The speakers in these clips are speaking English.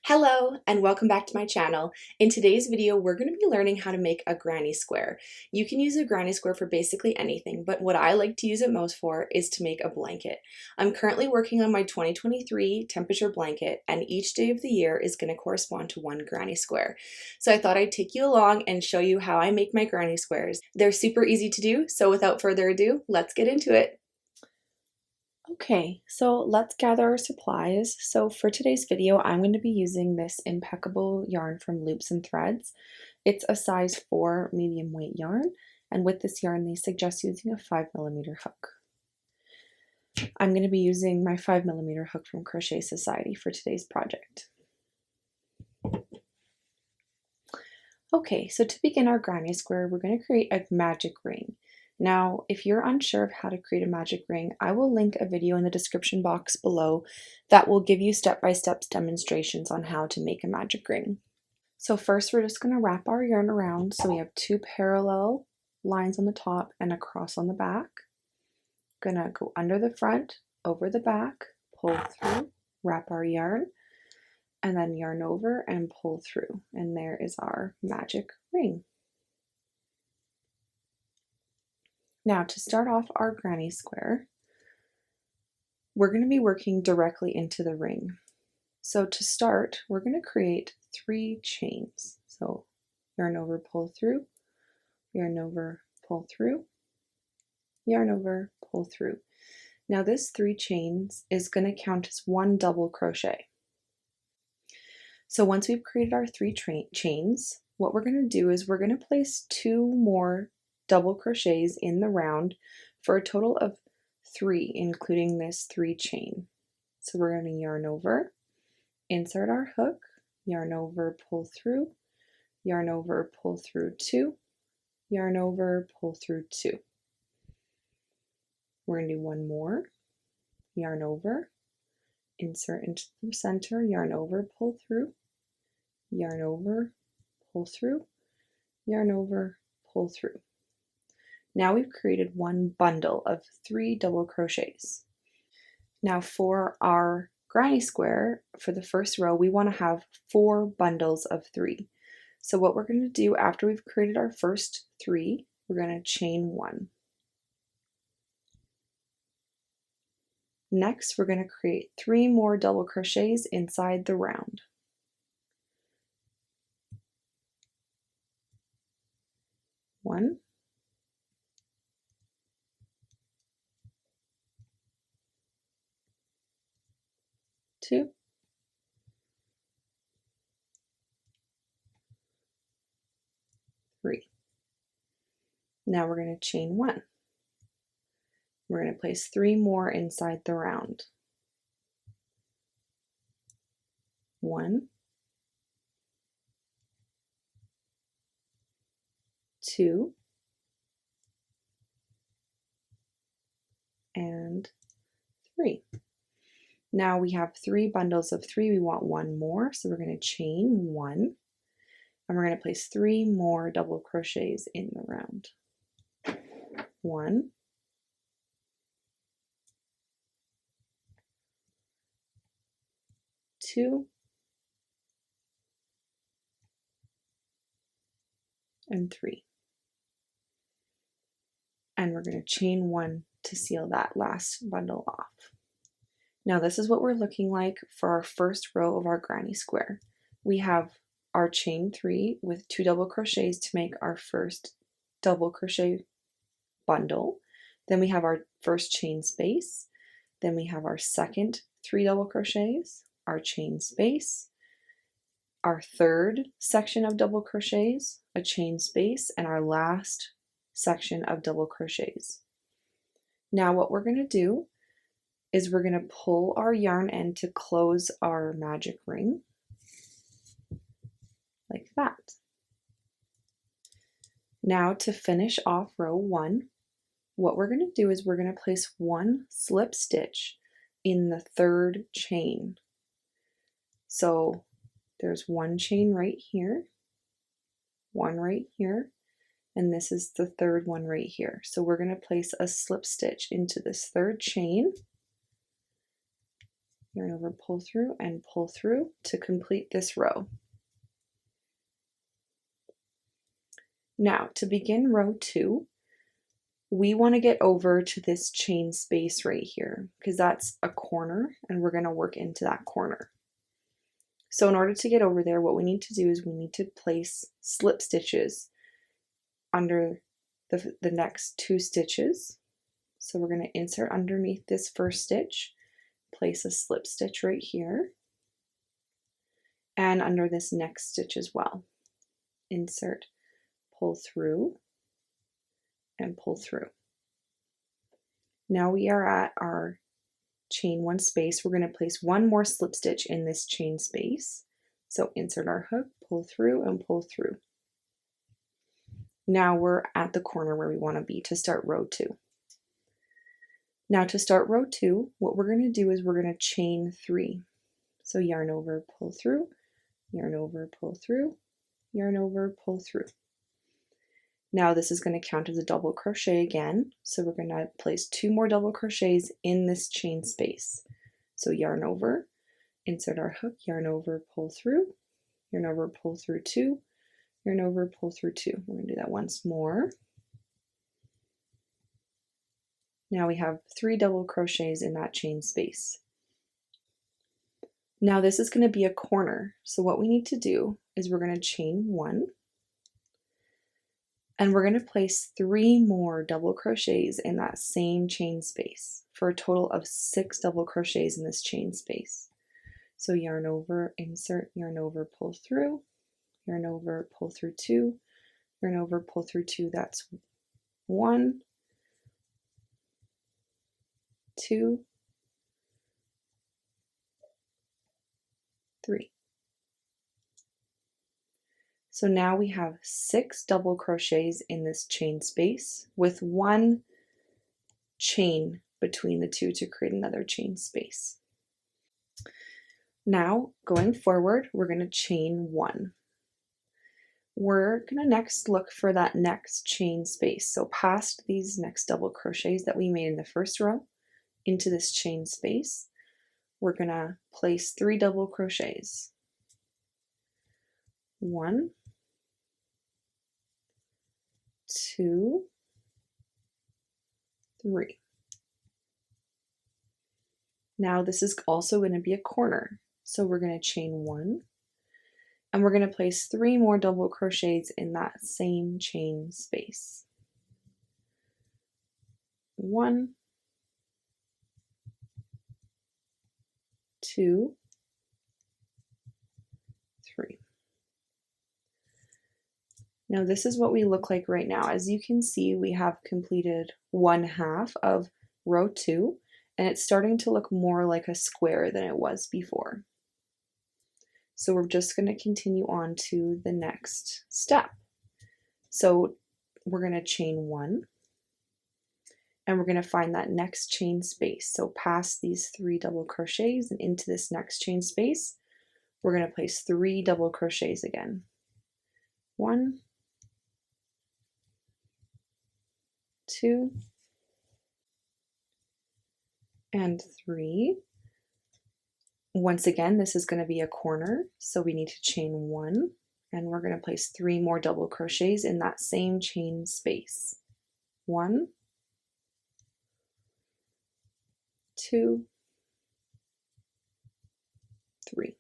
Hello and welcome back to my channel. In today's video, we're going to be learning how to make a granny square. You can use a granny square for basically anything, but what I like to use it most for is to make a blanket. I'm currently working on my 2023 temperature blanket, and each day of the year is going to correspond to one granny square. So I thought I'd take you along and show you how I make my granny squares. They're super easy to do, so without further ado, let's get into it. Okay, so let's gather our supplies. So for today's video, I'm going to be using this Impeccable yarn from Loops and Threads. It's a size 4 medium weight yarn, and with this yarn, they suggest using a 5mm hook. I'm going to be using my 5mm hook from Crochet Society for today's project. Okay, so to begin our granny square, we're going to create a magic ring. Now, if you're unsure of how to create a magic ring, I will link a video in the description box below that will give you step-by-step demonstrations on how to make a magic ring. So first, we're just going to wrap our yarn around so we have 2 parallel lines on the top and a cross on the back. Gonna go under the front, over the back, pull through, wrap our yarn, and then yarn over and pull through. And there is our magic ring. Now, to start off our granny square, we're going to be working directly into the ring. So to start, we're going to create 3 chains. So yarn over, pull through, yarn over, pull through, yarn over, pull through. Now this 3 chains is going to count as 1 double crochet. So once we've created our 3 chains, what we're going to do is we're going to place 2 more double crochets in the round for a total of 3, including this 3 chain. So we're going to yarn over, insert our hook, yarn over, pull through, yarn over, pull through 2, yarn over, pull through 2. We're going to do 1 more, yarn over, insert into the center, yarn over, pull through, yarn over, pull through, yarn over, pull through. Now we've created 1 bundle of 3 double crochets. Now for our granny square, for the first row, we want to have 4 bundles of 3. So what we're going to do after we've created our first 3, we're going to chain 1. Next, we're going to create 3 more double crochets inside the round. 1, 2, 3. Now we're going to chain 1. We're going to place 3 more inside the round. 1, 2, and 3. Now we have 3 bundles of 3. We want 1 more, so we're going to chain 1, and we're going to place 3 more double crochets in the round. 1, 2, and 3. And we're going to chain 1 to seal that last bundle off. Now this is what we're looking like for our first row of our granny square. We have our chain 3 with 2 double crochets to make our first double crochet bundle. Then we have our first chain space. Then we have our second 3 double crochets, our chain space, our third section of double crochets, a chain space, and our last section of double crochets. Now what we're going to do is we're going to pull our yarn end to close our magic ring like that. Now to finish off row 1, what we're going to do is we're going to place 1 slip stitch in the 3rd chain. So there's 1 chain right here, 1 right here, and this is the 3rd one right here. So we're going to place a slip stitch into this 3rd chain yarn over, pull through, and pull through to complete this row. Now to begin row 2, we want to get over to this chain space right here because that's a corner and we're going to work into that corner. So in order to get over there, what we need to do is we need to place slip stitches under the next 2 stitches. So we're going to insert underneath this first stitch, place a slip stitch right here, and under this next stitch as well. Insert, pull through, and pull through. Now we are at our chain 1 space. We're going to place 1 more slip stitch in this chain space. So insert our hook, pull through, and pull through. Now we're at the corner where we want to be to start row 2. Now to start row 2, what we're going to do is we're going to chain 3. So yarn over, pull through, yarn over, pull through, yarn over, pull through. Now this is going to count as a double crochet again. So we're going to place 2 more double crochets in this chain space. So yarn over, insert our hook, yarn over, pull through, yarn over, pull through 2, yarn over, pull through 2. We're going to do that once more. Now we have 3 double crochets in that chain space. Now this is going to be a corner. So what we need to do is we're going to chain 1. And we're going to place 3 more double crochets in that same chain space for a total of 6 double crochets in this chain space. So yarn over, insert, yarn over, pull through, yarn over, pull through 2, yarn over, pull through 2. That's 1, 2, 3. So now we have 6 double crochets in this chain space with 1 chain between the 2 to create another chain space. Now going forward, we're going to chain 1. We're going to next look for that next chain space. So past these next double crochets that we made in the first row into this chain space, we're going to place 3 double crochets. 1, 2, 3. Now this is also going to be a corner. So we're going to chain 1 and we're going to place 3 more double crochets in that same chain space. 1, 2, 3. Now this is what we look like right now. As you can see, we have completed 1/2 of row 2, and it's starting to look more like a square than it was before. So we're just going to continue on to the next step. So we're going to chain 1, and we're going to find that next chain space. So past these 3 double crochets and into this next chain space, we're going to place 3 double crochets again. 1, 2, and 3. Once again, this is going to be a corner, so we need to chain 1, and we're going to place 3 more double crochets in that same chain space. 1, 2, 3.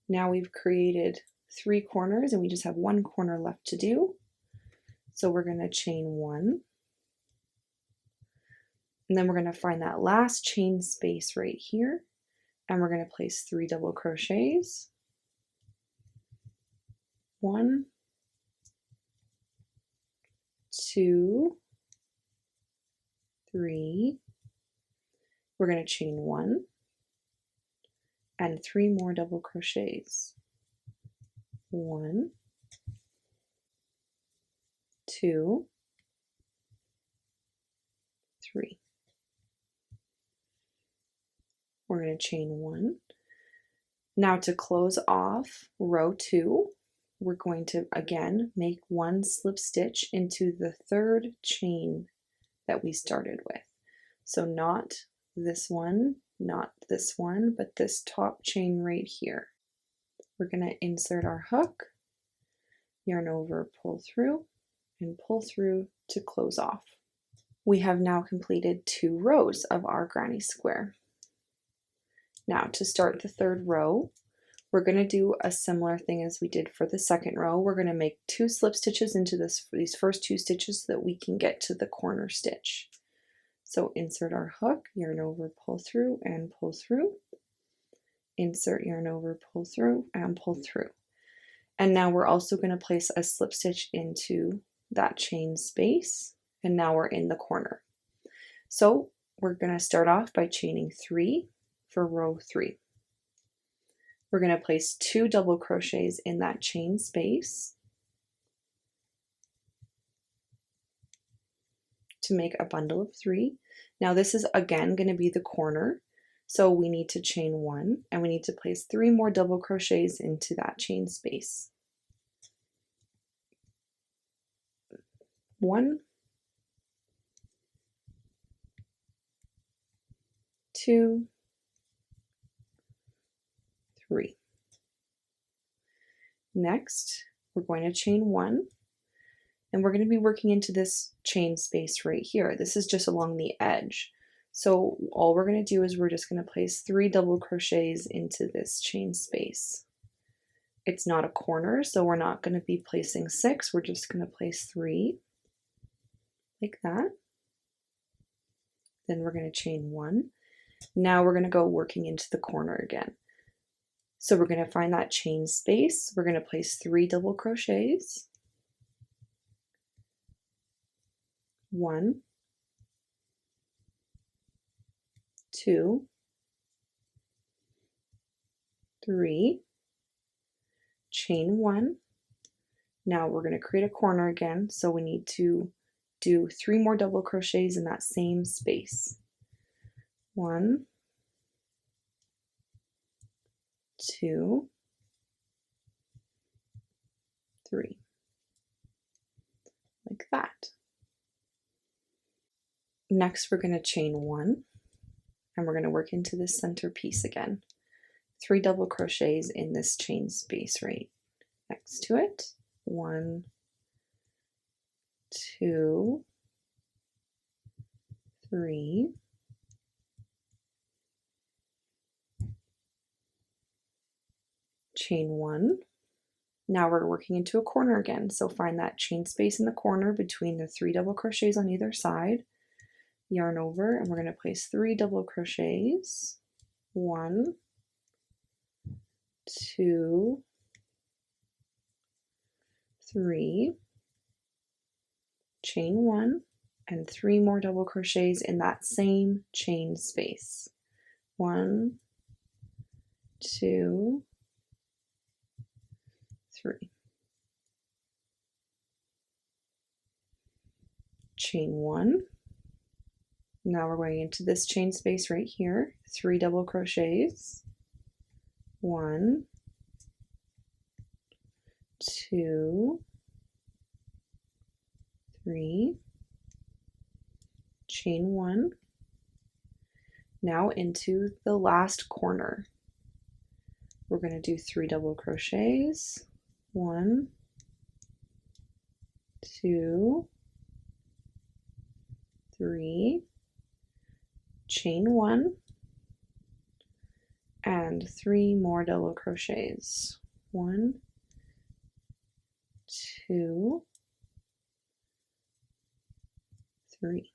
Now we've created 3 corners and we just have 1 corner left to do. So we're going to chain 1. And then we're going to find that last chain space right here. And we're going to place 3 double crochets. 1, 2, 3. We're going to chain 1 and 3 more double crochets. 1, 2, 3. We're going to chain 1. Now to close off row 2, we're going to again make 1 slip stitch into the 3rd chain that we started with. So not this one, not this one, but this top chain right here. We're going to insert our hook, yarn over, pull through, and pull through to close off. We have now completed 2 rows of our granny square. Now to start the 3rd row, we're going to do a similar thing as we did for the 2nd row. We're going to make 2 slip stitches into these first 2 stitches so that we can get to the corner stitch. So insert our hook, yarn over, pull through, and pull through. Insert, yarn over, pull through, and pull through. And now we're also going to place a slip stitch into that chain space, and now we're in the corner. So we're going to start off by chaining 3 for row 3. We're going to place 2 double crochets in that chain space to make a bundle of 3. Now this is again going to be the corner, so we need to chain 1 and we need to place 3 more double crochets into that chain space. 1, 2, 3. Next, we're going to chain 1. And we're going to be working into this chain space right here. This is just along the edge. So all we're going to do is we're just going to place 3 double crochets into this chain space. It's not a corner, so we're not going to be placing 6. We're just going to place 3 like that. Then we're going to chain 1. Now we're going to go working into the corner again. So we're going to find that chain space. We're going to place 3 double crochets. 1, 2, 3, chain 1. Now we're going to create a corner again, so we need to do 3 more double crochets in that same space. 1, 2, 3, like that. Next, we're going to chain 1 and we're going to work into this center piece again. 3 double crochets in this chain space right next to it. 1, 2, 3, chain 1. Now we're working into a corner again, so find that chain space in the corner between the 3 double crochets on either side. Yarn over, and we're going to place 3 double crochets. 1, 2, 3, chain 1, and 3 more double crochets in that same chain space. 1, 2, 3. Chain 1. Now we're going into this chain space right here, 3 double crochets. 1, 2, 3, chain 1. Now into the last corner. We're going to do 3 double crochets. 1, 2, 3, chain 1, and 3 more double crochets. 1, 2, 3.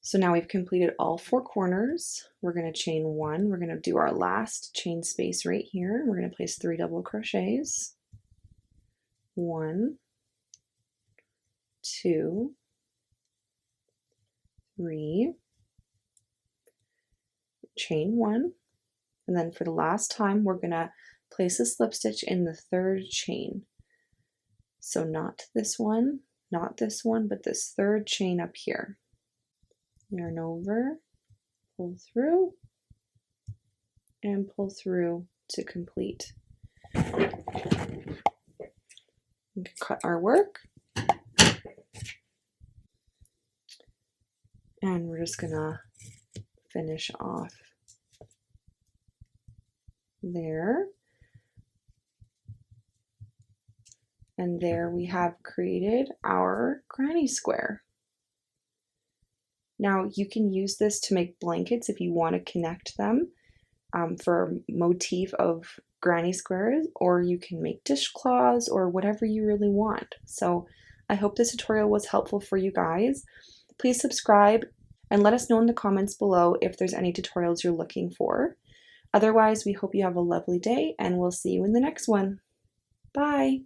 So now we've completed all 4 corners. We're going to chain 1. We're going to do our last chain space right here. We're going to place 3 double crochets. 1, 2, 3, chain 1, and then for the last time we're going to place a slip stitch in the 3rd chain. So not this one, not this one, but this 3rd chain up here. Yarn over, pull through, and pull through to complete. We can cut our work. And we're just gonna finish off there. And there we have created our granny square. Now you can use this to make blankets if you want to connect them for a motif of granny squares, or you can make dishcloths or whatever you really want. So I hope this tutorial was helpful for you guys. Please subscribe and let us know in the comments below if there's any tutorials you're looking for. Otherwise, we hope you have a lovely day and we'll see you in the next one. Bye!